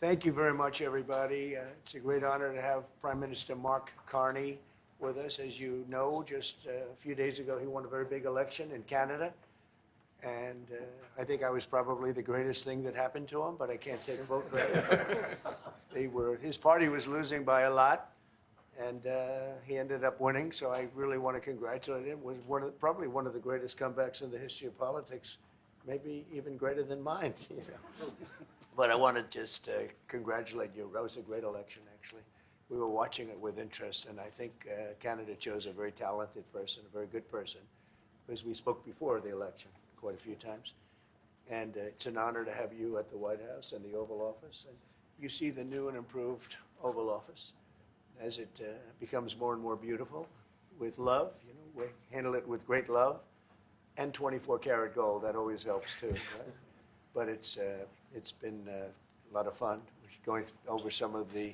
Thank you very much, everybody. It's a great honor to have Prime Minister Mark Carney with us. As you know, just a few days ago, he won a very big election in Canada. And I think I was probably the greatest thing that happened to him, but I can't take vote credit. His party was losing by a lot, and he ended up winning. So I really want to congratulate him. It was probably one of the greatest comebacks in the history of politics, maybe even greater than mine. You know. But I want to just congratulate you. That was a great election, actually. We were watching it with interest, and I think Canada chose a very talented person, a very good person, because we spoke before the election quite a few times. And it's an honor to have you at the White House and the Oval Office. And you see the new and improved Oval Office as it becomes more and more beautiful with love. You know, we handle it with great love and 24-karat gold. That always helps, too. Right? But it's been a lot of fun. We're going over some of the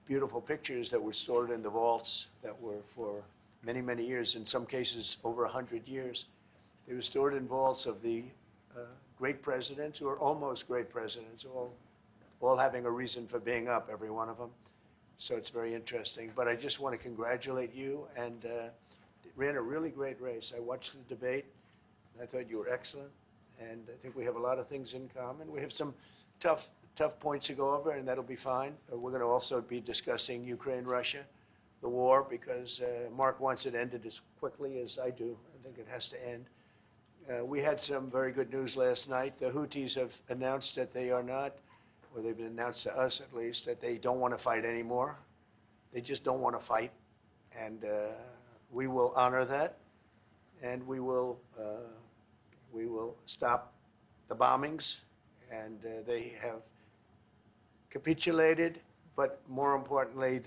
beautiful pictures that were stored in the vaults that were for many, many years, in some cases over 100 years. They were stored in vaults of the great presidents, or almost great presidents, all having a reason for being up, every one of them. So it's very interesting. But I just want to congratulate you, and ran a really great race. I watched the debate. I thought you were excellent. And I think we have a lot of things in common. We have some tough points to go over, and that'll be fine. We're going to also be discussing Ukraine, Russia, the war, because Mark wants it ended as quickly as I do. I think it has to end. We had some very good news last night. The Houthis have announced that they are not, or they've announced to us at least, that they don't want to fight anymore. They just don't want to fight. And we will honor that, and we will stop the bombings, and they have capitulated, but more importantly,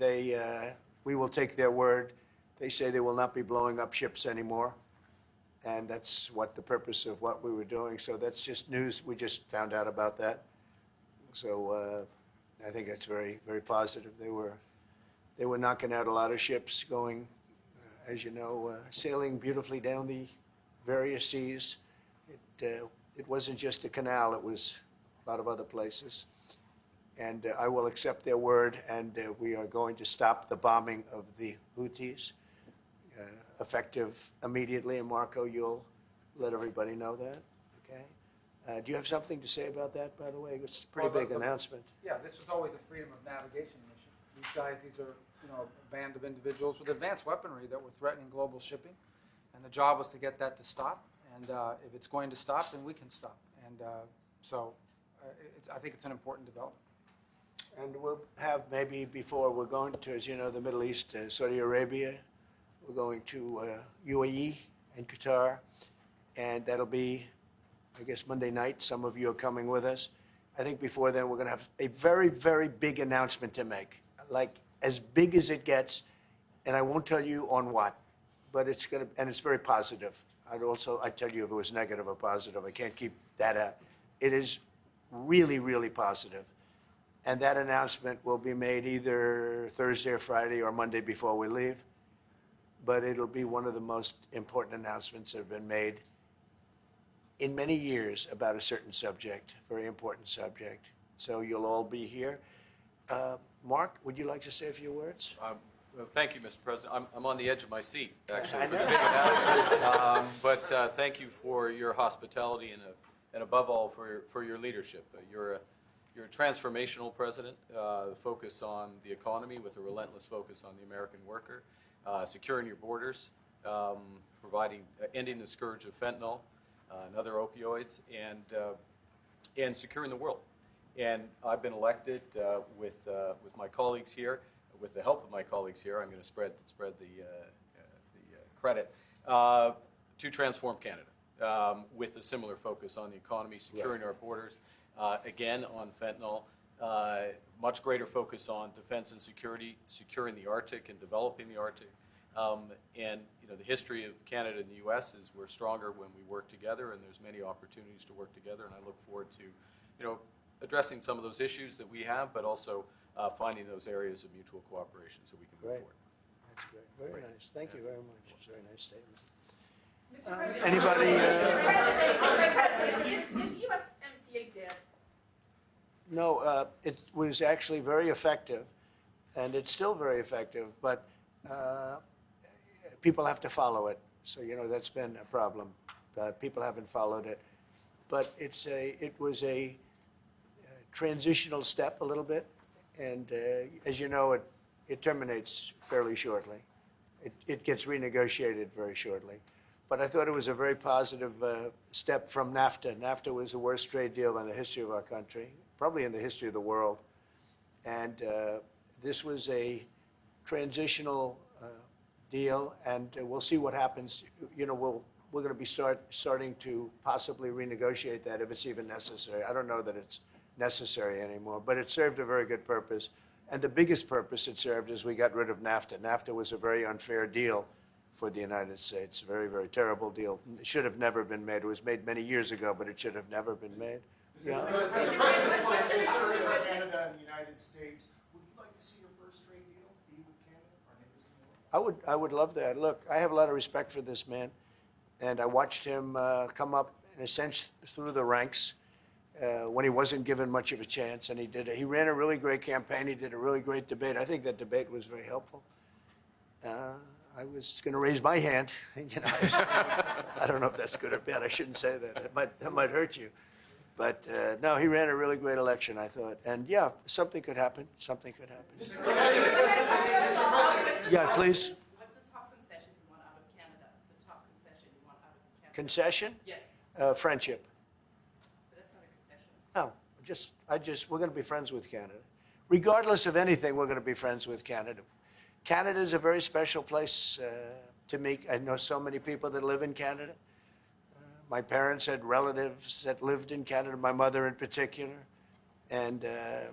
we will take their word. They say they will not be blowing up ships anymore, and that's what the purpose of what we were doing. So that's just news. We just found out about that. So I think that's very, very positive. They were knocking out a lot of ships going, as you know, sailing beautifully down the various seas. It wasn't just a canal, it was a lot of other places. And I will accept their word, and we are going to stop the bombing of the Houthis, effective immediately. And Marco, you'll let everybody know that, okay? Do you have something to say about that, by the way? It's a pretty big announcement. Yeah, this was always a freedom of navigation mission. These guys, these are, you know, a band of individuals with advanced weaponry that were threatening global shipping, and the job was to get that to stop. And if it's going to stop, then we can stop. And I think it's an important development. And we'll have maybe before, we're going to, as you know, the Middle East, Saudi Arabia. We're going to UAE and Qatar. And that'll be, I guess, Monday night. Some of you are coming with us. I think before then, we're going to have a very, very big announcement to make, like as big as it gets. And I won't tell you on what, but it's going to, and it's very positive. I'd tell you if it was negative or positive. I can't keep that out. It is really, really positive. And that announcement will be made either Thursday or Friday or Monday before we leave. But it'll be one of the most important announcements that have been made in many years about a certain subject, very important subject. So you'll all be here. Mark, would you like to say a few words? Well, thank you, Mr. President. I'm on the edge of my seat, actually, I for the know. big announcement. But thank you for your hospitality and above all, for your leadership. You're a transformational president, focus on the economy with a relentless focus on the American worker, securing your borders, ending the scourge of fentanyl and other opioids, and securing the world. And I've been elected with my colleagues here. With the help of my colleagues here, I'm going to spread the credit to transform Canada with a similar focus on the economy, securing our borders, again on fentanyl, much greater focus on defense and security, securing the Arctic and developing the Arctic. And you know, the history of Canada and the U.S. is we're stronger when we work together, and there's many opportunities to work together. And I look forward to, you know, addressing some of those issues that we have, but also finding those areas of mutual cooperation so we can move forward. That's great. Very nice. Thank you very much. It's a very nice statement. Mr. President, Anybody? Mr. President, is USMCA dead? No, it was actually very effective, and it's still very effective, but people have to follow it. So, that's been a problem. People haven't followed it. But it was a transitional step a little bit, and as you know, it terminates fairly shortly. It gets renegotiated very shortly. But I thought it was a very positive step from NAFTA. NAFTA was the worst trade deal in the history of our country, probably in the history of the world. And this was a transitional deal, and we'll see what happens. We're going to be starting to possibly renegotiate that if it's even necessary. I don't know that it's necessary anymore, but it served a very good purpose. And the biggest purpose it served is we got rid of NAFTA. NAFTA was a very unfair deal for the United States. Very, very terrible deal. It should have never been made. It was made many years ago, but it should have never been made. Yeah. Canada and the United States. Would you like to see your first trade deal be with Canada? I would love that. Look, I have a lot of respect for this man, and I watched him come up, in a sense, through the ranks when he wasn't given much of a chance, and he ran a really great campaign. He did a really great debate. I think that debate was very helpful. I was going to raise my hand. I don't know if that's good or bad. I shouldn't say that. That might hurt you. But no, he ran a really great election, I thought. And yeah, something could happen. Something could happen. Yeah, please. What's the top concession you want out of Canada? The top concession you want out of Canada? Concession? Yes. Friendship. But that's not a concession. No, we're going to be friends with Canada. Regardless of anything, we're going to be friends with Canada. Canada is a very special place to me. I know so many people that live in Canada. My parents had relatives that lived in Canada, my mother in particular. And I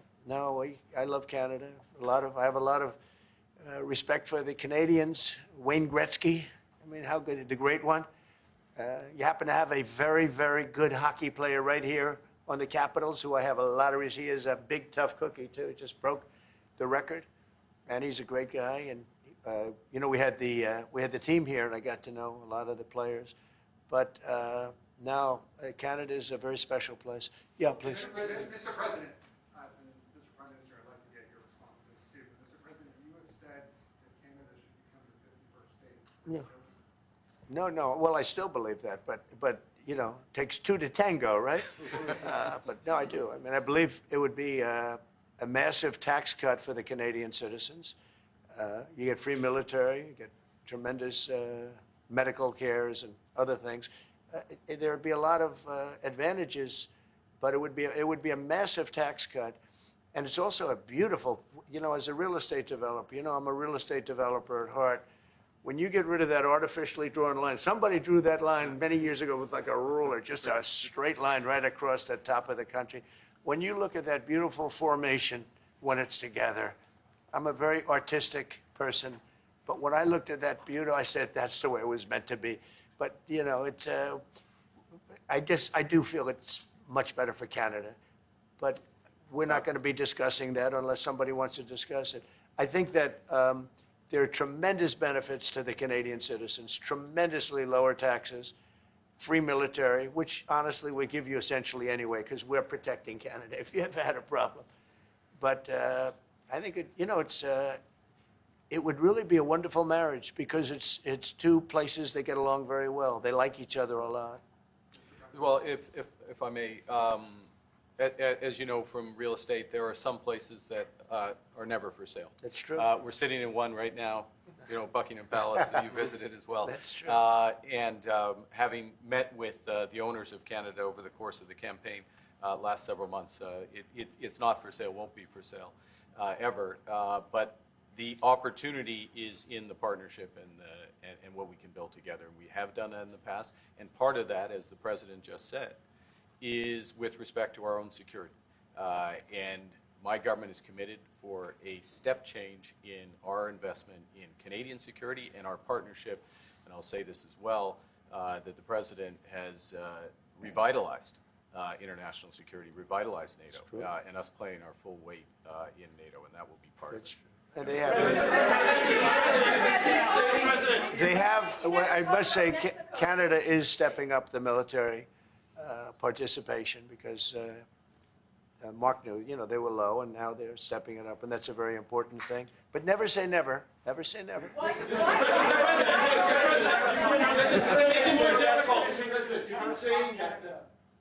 love Canada. I have a lot of respect for the Canadians. Wayne Gretzky, how good, the great one. You happen to have a very, very good hockey player right here on the Capitals, who I have a lot of respect. He is a big, tough cookie, too. He just broke the record. And he's a great guy, and we had the team here, and I got to know a lot of the players. But now Canada is a very special place. Yeah, please. Mr. President, and Mr. Prime Minister, I'd like to get your response to this too. But Mr. President, you have said that Canada should become the 51st state. Yeah. No. Well, I still believe that, but it takes two to tango, right? But no, I do. I believe it would be a massive tax cut for the Canadian citizens. You get free military, you get tremendous medical cares and other things. There would be a lot of advantages, but it would be a massive tax cut. And it's also a beautiful, as a real estate developer, I'm a real estate developer at heart. When you get rid of that artificially drawn line, somebody drew that line many years ago with like a ruler, just a straight line right across the top of the country. When you look at that beautiful formation when it's together, I'm a very artistic person, but when I looked at that beauty, I said that's the way it was meant to be. But I do feel it's much better for Canada, but we're not going to be discussing that unless somebody wants to discuss it. I think that there are tremendous benefits to the Canadian citizens, tremendously lower taxes, free military, which honestly we give you essentially anyway because we're protecting Canada if you ever had a problem. But I think it would really be a wonderful marriage because it's two places that get along very well. They like each other a lot. Well, if I may, as you know from real estate, there are some places that are never for sale. That's true. We're sitting in one right now, Buckingham Palace that you visited as well. That's true. And having met with the owners of Canada over the course of the campaign last several months, it's not for sale, won't be for sale ever. But the opportunity is in the partnership and what we can build together. And we have done that in the past. And part of that, as the President just said, is with respect to our own security. And my government is committed for a step change in our investment in Canadian security and our partnership, and I'll say this as well, that the President has revitalized international security, revitalized NATO, and us playing our full weight in NATO, and that will be part of it. And they have, I must say, Canada is stepping up the military participation because Mark knew, you know, they were low, and now they're stepping it up, and that's a very important thing. But never say never. Never say never. Why?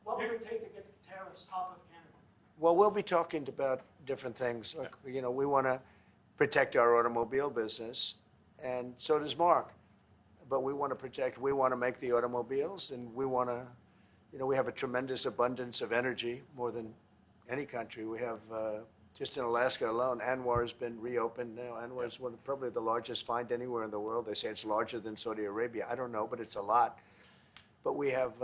What would it take to get the tariffs off of Canada? Well, we'll be talking about different things. Like, you know, we want to protect our automobile business, and so does Mark. But we want to make the automobiles, and we want to, you know, we have a tremendous abundance of energy, more than any country. We have, just in Alaska alone, Anwar has been reopened now. Anwar is probably the largest find anywhere in the world. They say it's larger than Saudi Arabia. I don't know, but it's a lot. But we have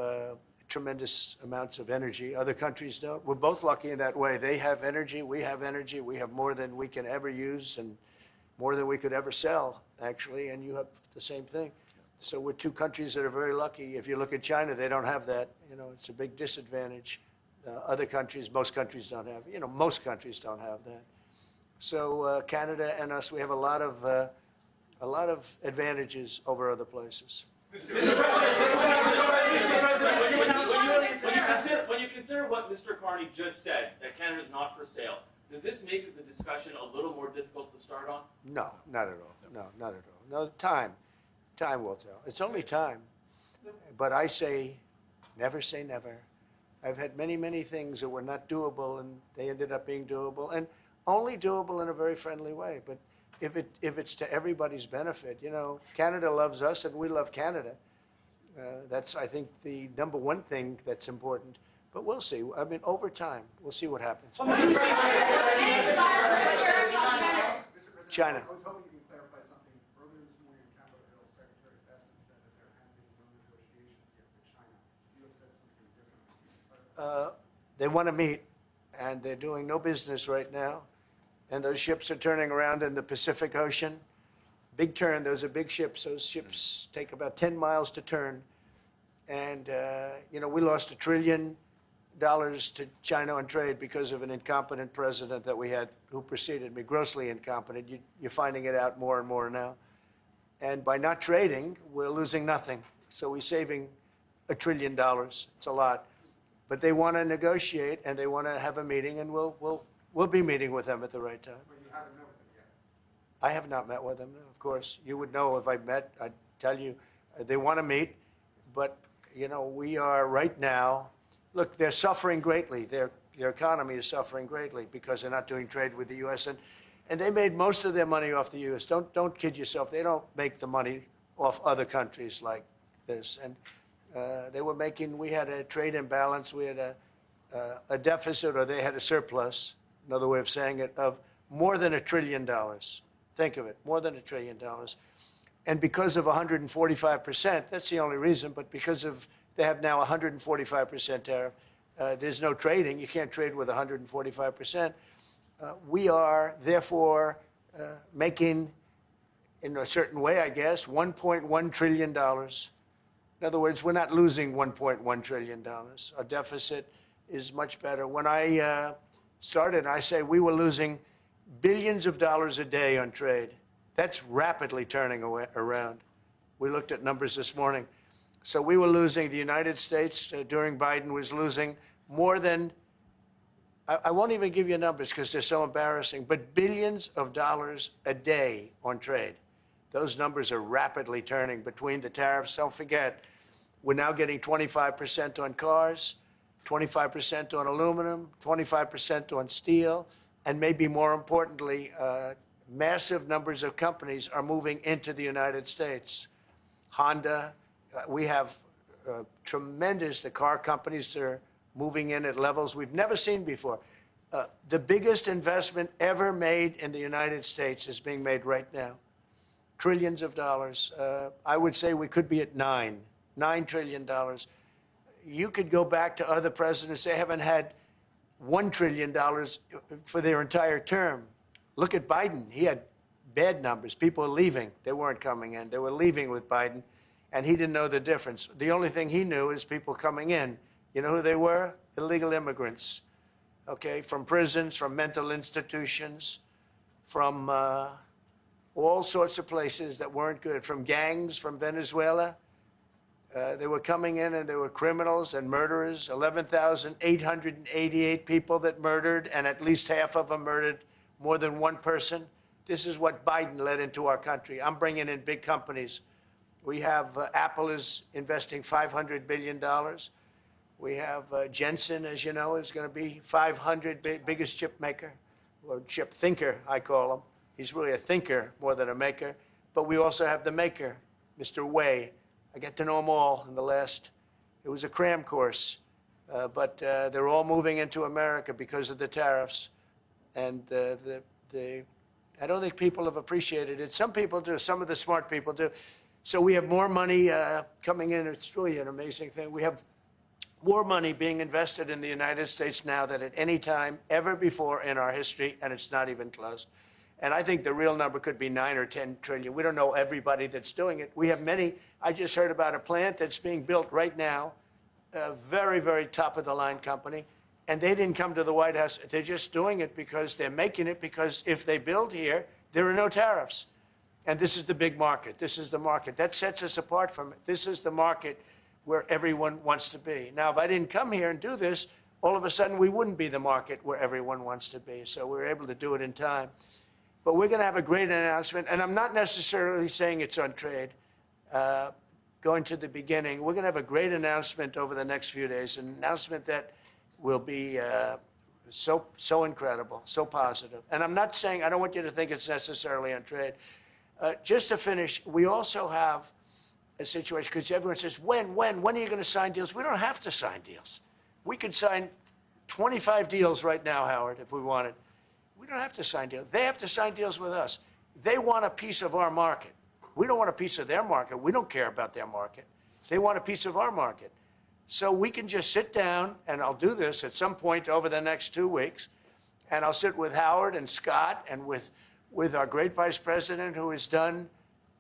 tremendous amounts of energy. Other countries don't. We're both lucky in that way. They have energy. We have energy. We have more than we can ever use and more than we could ever sell, actually, and you have the same thing. So we're two countries that are very lucky. If you look at China, they don't have that. You know, it's a big disadvantage. Other countries, most countries don't have. You know, most countries don't have that. So Canada and us, we have a lot of advantages over other places. When you consider what Mr. Carney just said, that Canada is not for sale, does this make the discussion a little more difficult to start on? No, not at all. No, not at all. No, time will tell. It's only time. But I say, never say never. I've had many, many things that were not doable, and they ended up being doable, and only doable in a very friendly way. But if it's to everybody's benefit, you know, Canada loves us, and we love Canada. That's, I think, the number one thing that's important. But we'll see. I mean, over time, we'll see what happens. China. I was hoping you can clarify something. Earlier this morning on Capitol Hill, Secretary Bessent said that there hadn't been no negotiations yet with China. You have said something different. They want to meet, and they're doing no business right now. And those ships are turning around in the Pacific Ocean. Big turn. Those are big ships. Those ships take about 10 miles to turn. And, you know, we lost $1 trillion to China on trade because of an incompetent president that we had who preceded me, grossly incompetent. You're finding it out more and more now. And by not trading, we're losing nothing. So we're saving $1 trillion. It's a lot. But they want to negotiate, and they want to have a meeting, and we'll be meeting with them at the right time. But you haven't met with them yet. I have not met with them, of course. You would know if I met. I'd tell you. They want to meet, but, you know, we are right now, look, they're suffering greatly. Their economy is suffering greatly because they're not doing trade with the U.S., and they made most of their money off the U.S. Don't kid yourself. They don't make the money off other countries like this. And they were making, we had a trade imbalance. We had a deficit, or they had a surplus, another way of saying it, of more than $1 trillion. Think of it, more than $1 trillion. And because of 145%, that's the only reason, but because of, they have now 145% tariff, there's no trading. You can't trade with 145%. We are, therefore, making, in a certain way, I guess, $1.1 trillion. In other words, we're not losing $1.1 trillion. Our deficit is much better. When I started, I say we were losing billions of dollars a day on trade. That's rapidly turning around. We looked at numbers this morning. So we were losing, the United States during Biden was losing more than, I won't even give you numbers because they're so embarrassing, but billions of dollars a day on trade. Those numbers are rapidly turning between the tariffs. Don't forget, we're now getting 25% on cars, 25% on aluminum, 25% on steel, and maybe more importantly, massive numbers of companies are moving into the United States. Honda, we have tremendous, the car companies are moving in at levels we've never seen before. The biggest investment ever made in the United States is being made right now. Trillions of dollars. I would say we could be at $9 trillion. You could go back to other presidents. They haven't had $1 trillion for their entire term. Look at Biden. He had bad numbers. People were leaving. They weren't coming in. They were leaving with Biden, and he didn't know the difference. The only thing he knew is people coming in. You know who they were? Illegal immigrants, okay, from prisons, from mental institutions, from all sorts of places that weren't good, from gangs, from Venezuela. They were coming in and they were criminals and murderers. 11,888 people that murdered, and at least half of them murdered more than one person. This is what Biden led into our country. I'm bringing in big companies. We have Apple is investing $500 billion. We have Jensen, as you know, is going to be 500 biggest chip maker, or chip thinker, I call him. He's really a thinker more than a maker. But we also have the maker, Mr. Wei. I get to know them all in the last, it was a cram course. But they're all moving into America because of the tariffs. And I don't think people have appreciated it. Some people do. Some of the smart people do. So we have more money coming in. It's really an amazing thing. We have more money being invested in the United States now than at any time ever before in our history, and it's not even close. And I think the real number could be 9 or 10 trillion. We don't know everybody that's doing it. We have many. I just heard about a plant that's being built right now, a very, very top-of-the-line company, and they didn't come to the White House. They're just doing it because they're making it because if they build here, there are no tariffs. And this is the big market. This is the market. That sets us apart from it. This is the market where everyone wants to be. Now, if I didn't come here and do this, all of a sudden we wouldn't be the market where everyone wants to be. So we were able to do it in time. But we're going to have a great announcement. And I'm not necessarily saying it's on trade. Going to the beginning, we're going to have a great announcement over the next few days, an announcement that will be so incredible, so positive. And I'm not saying, I don't want you to think it's necessarily on trade. Just to finish, we also have a situation, because everyone says, when are you going to sign deals? We don't have to sign deals. We could sign 25 deals right now, Howard, if we wanted. We don't have to sign deals. They have to sign deals with us. They want a piece of our market. We don't want a piece of their market. We don't care about their market. They want a piece of our market. So we can just sit down, and I'll do this at some point over the next 2 weeks, and I'll sit with Howard and Scott and with our great vice president, who has done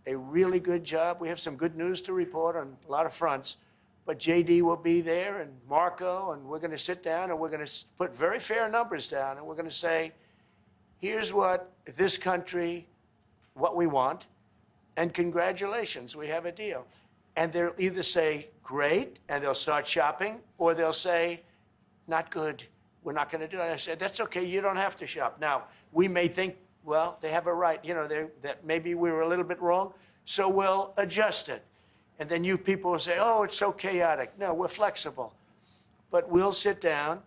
a really good job. We have some good news to report on a lot of fronts. But JD will be there, and Marco, and we're going to sit down, and we're going to put very fair numbers down, and we're going to say, here's what this country, what we want, and congratulations, we have a deal. And they'll either say, great, and they'll start shopping, or they'll say, not good, we're not going to do it. And I said, that's okay, you don't have to shop. Now, we may think, well, they have a right, you know, that maybe we were a little bit wrong, so we'll adjust it. And then you people will say, oh, it's so chaotic. No, we're flexible. But we'll sit down,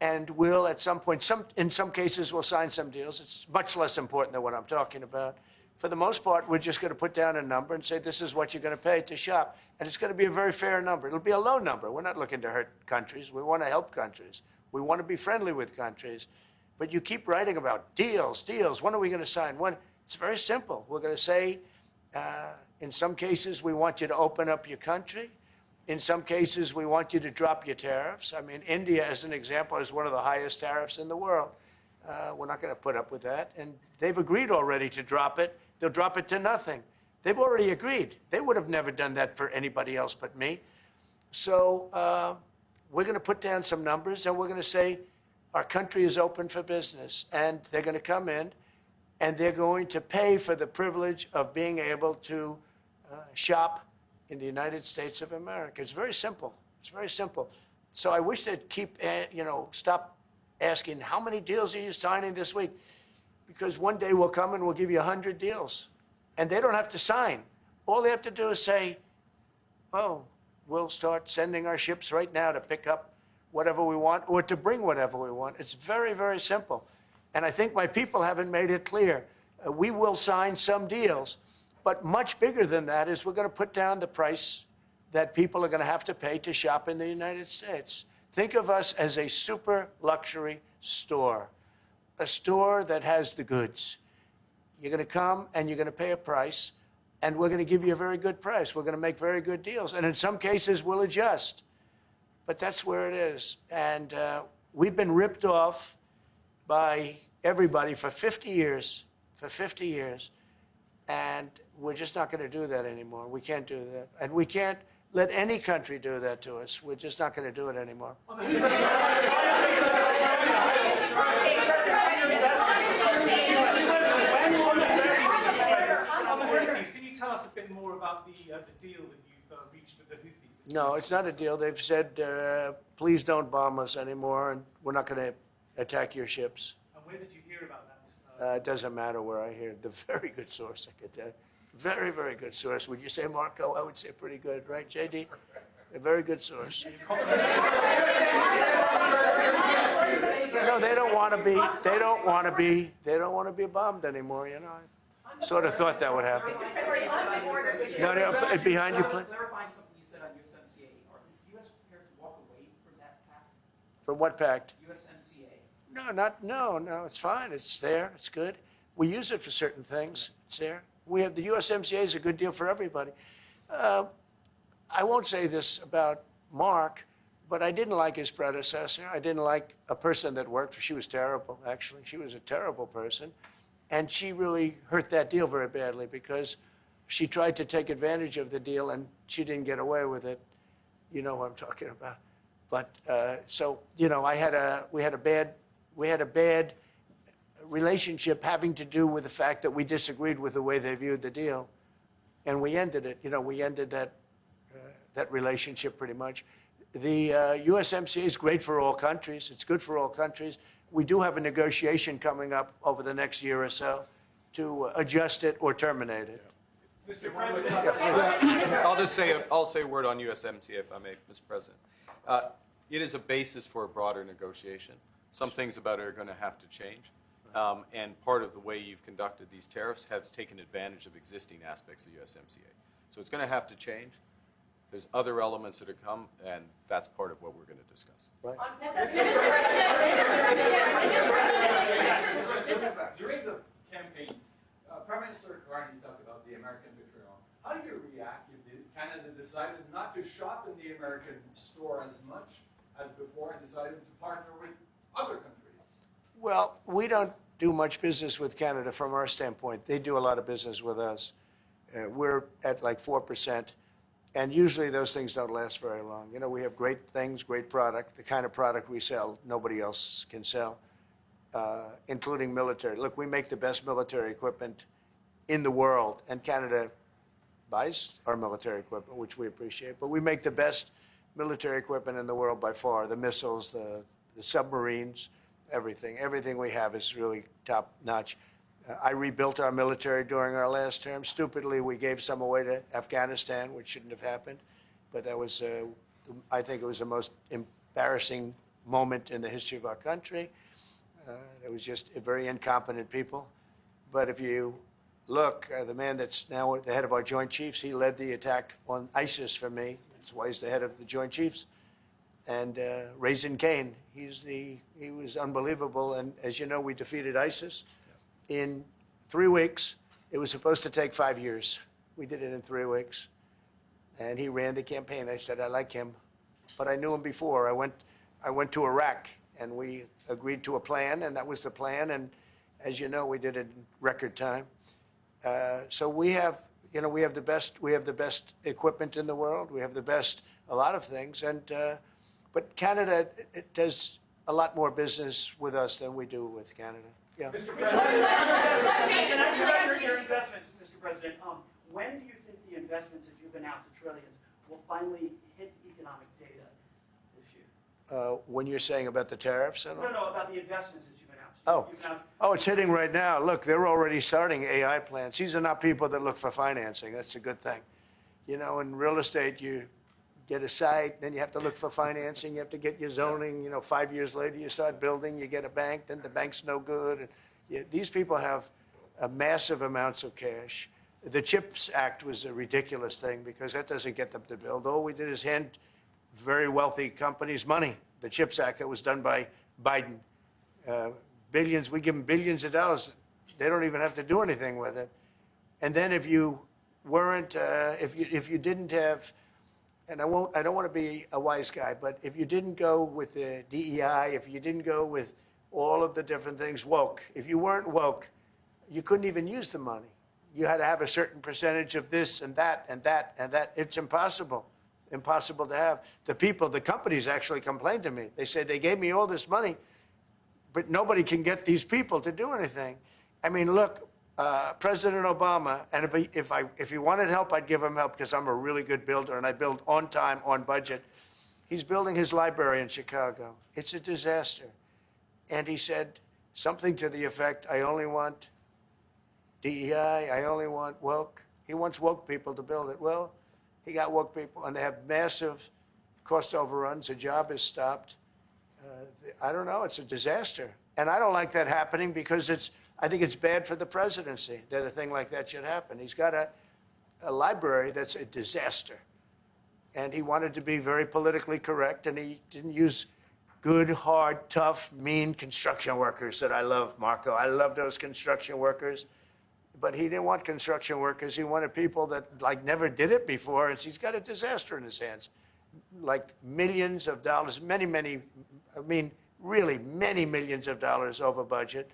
and we'll, at some point, in some cases, we'll sign some deals. It's much less important than what I'm talking about. For the most part, we're just going to put down a number and say, this is what you're going to pay to shop. And it's going to be a very fair number. It'll be a low number. We're not looking to hurt countries. We want to help countries. We want to be friendly with countries. But you keep writing about deals, deals. When are we going to sign? When? It's very simple. We're going to say, in some cases, we want you to open up your country. In some cases, we want you to drop your tariffs. I mean, India, as an example, has one of the highest tariffs in the world. We're not going to put up with that. And they've agreed already to drop it. They'll drop it to nothing. They've already agreed. They would have never done that for anybody else but me. So we're going to put down some numbers, and we're going to say our country is open for business. And they're going to come in, and they're going to pay for the privilege of being able to shop in the United States of America. It's very simple. It's very simple. So I wish they'd keep, stop asking, how many deals are you signing this week? Because one day we'll come and we'll give you 100 deals. And they don't have to sign. All they have to do is say, oh, we'll start sending our ships right now to pick up whatever we want or to bring whatever we want. It's very, very simple. And I think my people haven't made it clear. We will sign some deals, but much bigger than that is we're going to put down the price that people are going to have to pay to shop in the United States. Think of us as a super luxury store, a store that has the goods. You're going to come and you're going to pay a price, and we're going to give you a very good price. We're going to make very good deals. And in some cases, we'll adjust. But that's where it is. And we've been ripped off by everybody for 50 years, and we're just not going to do that anymore. We can't do that. And we can't let any country do that to us. We're just not going to do it anymore. Can you tell us a bit more about the deal that you've reached with the Houthis? No, it's not a deal. They've said, please don't bomb us anymore, and we're not going to attack your ships. And where did you hear about that? It doesn't matter where I hear it. The very good source, I could tell you. Very, very good source. Would you say, Marco? I would say pretty good, right, JD? A very good source. No, they don't want to be. They don't want to be. They don't want to be bombed anymore. You know, I sort of thought that would happen. No, no, behind you, please. Clarifying something you said on USMCA, is the U.S. prepared to walk away from that pact? From what pact? USMCA. No. It's fine. It's there. It's good. We use it for certain things. It's there. We have the USMCA is a good deal for everybody. I won't say this about Mark, but I didn't like his predecessor. I didn't like a person that worked for. She was terrible, actually. She was a terrible person. And she really hurt that deal very badly because she tried to take advantage of the deal and she didn't get away with it. You know who I'm talking about. But so, you know, we had a bad relationship having to do with the fact that we disagreed with the way they viewed the deal. And we ended it. You know, we ended that relationship pretty much. The USMCA is great for all countries. It's good for all countries. We do have a negotiation coming up over the next year or so to adjust it or terminate it. Mr. President. I'll say a word on USMCA if I may, Mr. President. It is a basis for a broader negotiation. Some things about it are going to have to change. And part of the way you've conducted these tariffs has taken advantage of existing aspects of USMCA. So it's going to have to change. There's other elements that are come, and that's part of what we're going to discuss. Right. During the campaign, Prime Minister Carney talked about the American vitriol. How do you react if Canada decided not to shop in the American store as much as before and decided to partner with other countries? Well, we don't do much business with Canada from our standpoint. They do a lot of business with us. We're at like 4%. And usually those things don't last very long. You know, we have great things, great product. The kind of product we sell, nobody else can sell, including military. Look, we make the best military equipment in the world, and Canada buys our military equipment, which we appreciate. But we make the best military equipment in the world by far. The missiles, the submarines, everything. Everything we have is really top notch. I rebuilt our military during our last term. Stupidly, we gave some away to Afghanistan, which shouldn't have happened. But that was, I think it was the most embarrassing moment in the history of our country. It was just very incompetent people. But if you look, the man that's now the head of our Joint Chiefs, he led the attack on ISIS for me. That's why he's the head of the Joint Chiefs. And Raisin Kane, he was unbelievable. And as you know, we defeated ISIS. In 3 weeks. It was supposed to take 5 years. We did it in 3 weeks. And he ran the campaign. I said, I like him. But I knew him before. I went to Iraq, and we agreed to a plan, and that was the plan. And as you know, we did it in record time. So we have, you know, we have the best equipment in the world. We have the best, a lot of things. And but Canada, it does a lot more business with us than we do with Canada. Yeah. Mr. President. And as you measure your investments, Mr. President, when do you think the investments that you've announced, the trillions, will finally hit economic data this year? When you're saying about the tariffs? No, about the investments that you've announced. Oh, it's hitting right now. Look, they're already starting AI plants. These are not people that look for financing. That's a good thing. You know, in real estate, you get a site, then you have to look for financing, you have to get your zoning, you know, 5 years later you start building, you get a bank, then the bank's no good. And these people have massive amounts of cash. The CHIPS Act was a ridiculous thing because that doesn't get them to build. All we did is hand very wealthy companies money. The CHIPS Act that was done by Biden. Billions, we give them billions of dollars. They don't even have to do anything with it. And then if you weren't, if you didn't have, and I don't want to be a wise guy, but if you didn't go with the DEI, if you didn't go with all of the different things, woke, if you weren't woke, you couldn't even use the money. You had to have a certain percentage of this and that and that and that. It's impossible to have. The companies actually complained to me. They said, they gave me all this money, but nobody can get these people to do anything. I mean, look, President Obama, and if he wanted help, I'd give him help because I'm a really good builder and I build on time, on budget. He's building his library in Chicago. It's a disaster. And he said something to the effect, I only want DEI, I only want woke. He wants woke people to build it. Well, he got woke people, and they have massive cost overruns. The job is stopped. I don't know. It's a disaster. And I don't like that happening because I think it's bad for the presidency that a thing like that should happen. He's got a library that's a disaster. And he wanted to be very politically correct, and he didn't use good, hard, tough, mean construction workers that I love, Marco. I love those construction workers. But he didn't want construction workers. He wanted people that, like, never did it before, and he's got a disaster in his hands. Like millions of dollars, really many millions of dollars over budget.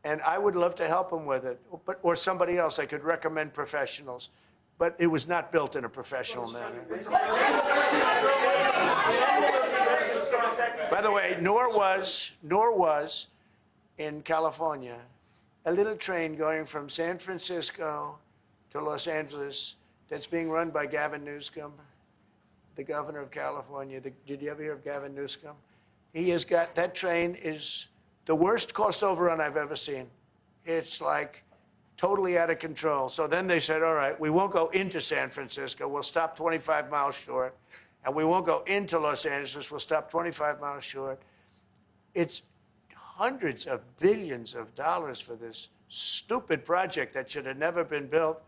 And I would love to help him with it, or somebody else. I could recommend professionals. But it was not built in a professional manner. By the way, nor was in California a little train going from San Francisco to Los Angeles that's being run by Gavin Newsom, the governor of California. Did you ever hear of Gavin Newsom? He has got, that train is the worst cost overrun I've ever seen. It's like totally out of control. So then they said, all right, we won't go into San Francisco. We'll stop 25 miles short. And we won't go into Los Angeles. We'll stop 25 miles short. It's hundreds of billions of dollars for this stupid project that should have never been built.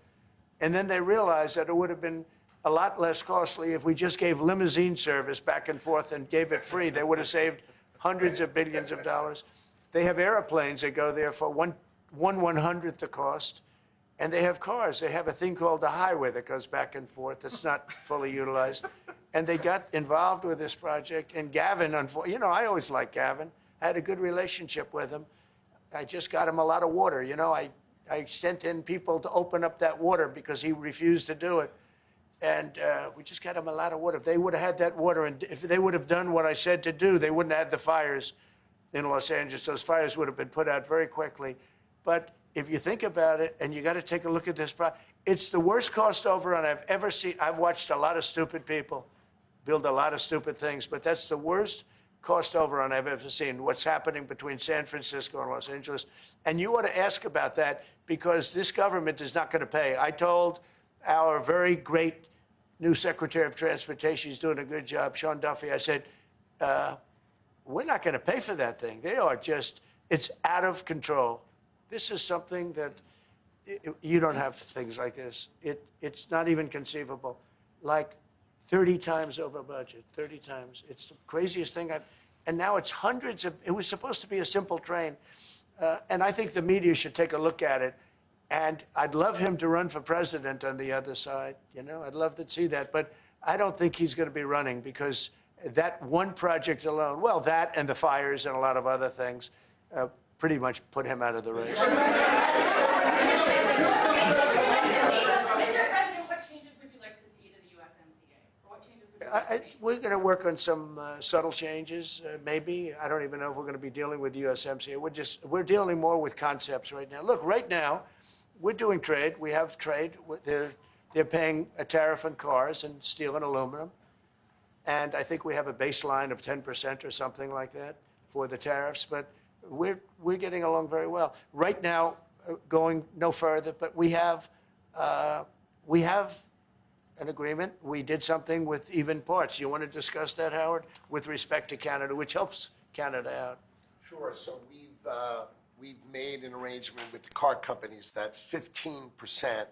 And then they realized that it would have been a lot less costly if we just gave limousine service back and forth and gave it free. They would have saved hundreds of billions of dollars. They have airplanes that go there for one 1/100th the cost, and they have cars. They have a thing called a highway that goes back and forth that's not fully utilized. And they got involved with this project. And Gavin, you know, I always liked Gavin. I had a good relationship with him. I just got him a lot of water. You know, I sent in people to open up that water because he refused to do it. And we just got him a lot of water. If they would have had that water, and if they would have done what I said to do, they wouldn't have had the fires in Los Angeles. Those fires would have been put out very quickly. But if you think about it, and you got to take a look at this, it's the worst cost overrun I've ever seen. I've watched a lot of stupid people build a lot of stupid things, but that's the worst cost overrun I've ever seen, what's happening between San Francisco and Los Angeles. And you ought to ask about that because this government is not going to pay. I told our very great new Secretary of Transportation, he's doing a good job, Sean Duffy, I said, we're not going to pay for that thing. They are just, it's out of control. This is something that you don't have things like this. It's not even conceivable. Like 30 times over budget, 30 times. It's the craziest thing and now it's hundreds of, it was supposed to be a simple train. And I think the media should take a look at it. And I'd love him to run for president on the other side. You know, I'd love to see that. But I don't think he's going to be running because that one project alone, well, that and the fires and a lot of other things, pretty much put him out of the race. Mr. President, what changes would you like to see to the USMCA? Or what changes would you like to make? We're going to work on some subtle changes, maybe. I don't even know if we're going to be dealing with the USMCA. We're dealing more with concepts right now. Look, right now, we're doing trade. We have trade. They're paying a tariff on cars and steel and aluminum. And I think we have a baseline of 10% or something like that for the tariffs. But we're getting along very well. Right now, going no further, but we have an agreement. We did something with even parts. You want to discuss that, Howard, with respect to Canada, which helps Canada out? Sure. So we've made an arrangement with the car companies that 15%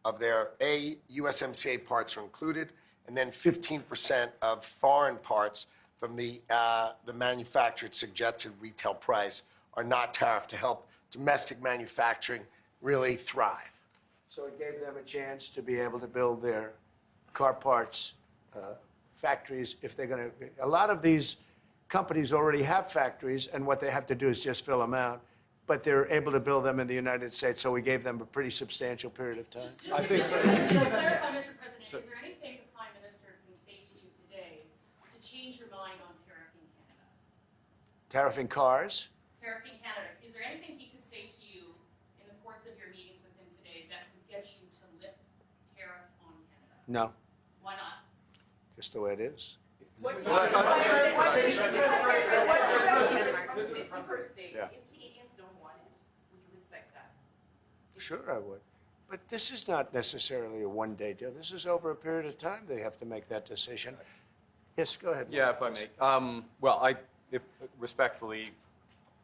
of their USMCA parts are included, and then 15% of foreign parts from the manufactured suggested retail price are not tariffed to help domestic manufacturing really thrive. So it gave them a chance to be able to build their car parts factories if they're going to. A lot of these companies already have factories, and what they have to do is just fill them out. But they're able to build them in the United States, so we gave them a pretty substantial period of time. Just to clarify, Mr. President, is there anything the Prime Minister can say to you today to change your mind on tariffing Canada? Tariffing cars? Tariffing Canada. Is there anything he could say to you in the course of your meeting No, Why not? just the way it is. What's Well, that's not- What's your Yeah. If Canadians don't want it, would you respect that? Sure, I would. But this is not necessarily a one-day deal. This is over a period of time they have to make that decision. Yes, go ahead. Yeah, if I may. Well, respectfully,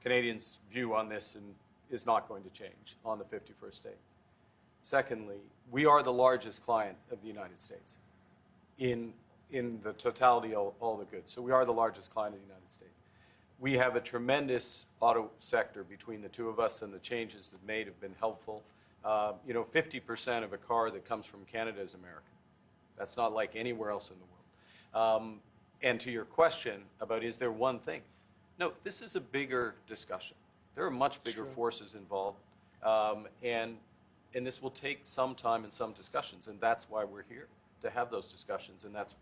Canadians' view on this is not going to change on the 51st state. Secondly, we are the largest client of the United States in the totality of all the goods. So we are the largest client of the United States. We have a tremendous auto sector between the two of us, and the changes that made have been helpful. 50% of a car that comes from Canada is American. That's not like anywhere else in the world. And to your question about is there one thing? No, this is a bigger discussion. There are much bigger forces involved, and this will take some time and some discussions, and that's why we're here, to have those discussions, and that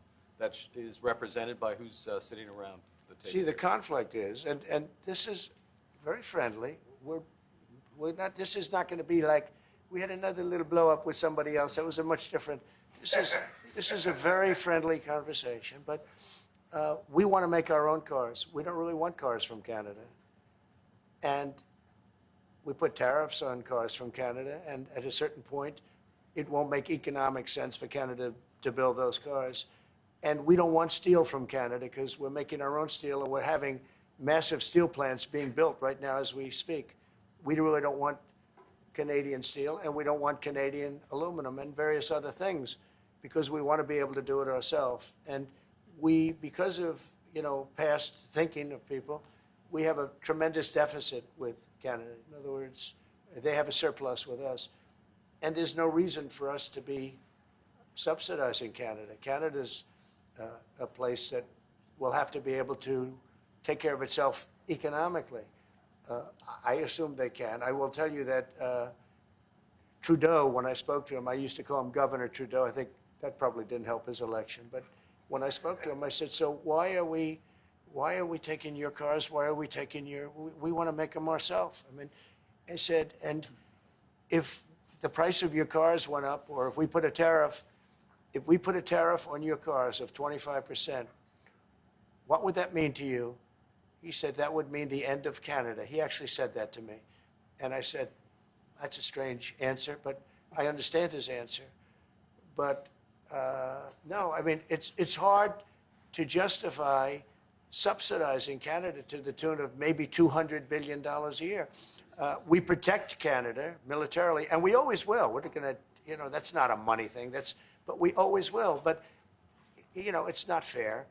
is represented by who's sitting around the table. See, the conflict is, and this is very friendly. We're not. This is not going to be like we had another little blow up with somebody else. That was a much different. This is a very friendly conversation, but we want to make our own cars. We don't really want cars from Canada, and we put tariffs on cars from Canada, and at a certain point, it won't make economic sense for Canada to build those cars. And we don't want steel from Canada because we're making our own steel, and we're having massive steel plants being built right now as we speak. We really don't want Canadian steel, and we don't want Canadian aluminum and various other things because we want to be able to do it ourselves. And we, because of past thinking of people, we have a tremendous deficit with Canada. In other words, they have a surplus with us. And there's no reason for us to be subsidizing Canada. Canada's a place that will have to be able to take care of itself economically. I assume they can. I will tell you that Trudeau, when I spoke to him, I used to call him Governor Trudeau. I think that probably didn't help his election. But when I spoke to him, I said, so why are we taking your cars? Why are we taking we want to make them ourselves. I mean, I said, and if the price of your cars went up, or if we put a tariff on your cars of 25%, what would that mean to you? He said, that would mean the end of Canada. He actually said that to me. And I said, that's a strange answer, but I understand his answer. But no, I mean, it's hard to justify subsidizing Canada to the tune of maybe $200 billion a year. We protect Canada militarily, and we always will. We're going to, that's not a money thing. But we always will. But, it's not fair.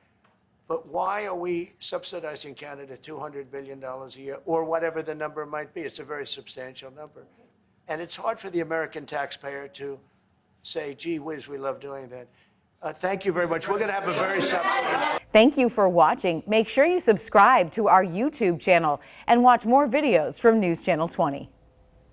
But why are we subsidizing Canada $200 billion a year, or whatever the number might be? It's a very substantial number. And it's hard for the American taxpayer to say, gee whiz, we love doing that. Thank you very much. We're going to have a very substantial. Thank you for watching. Make sure you subscribe to our YouTube channel and watch more videos from News Channel 20.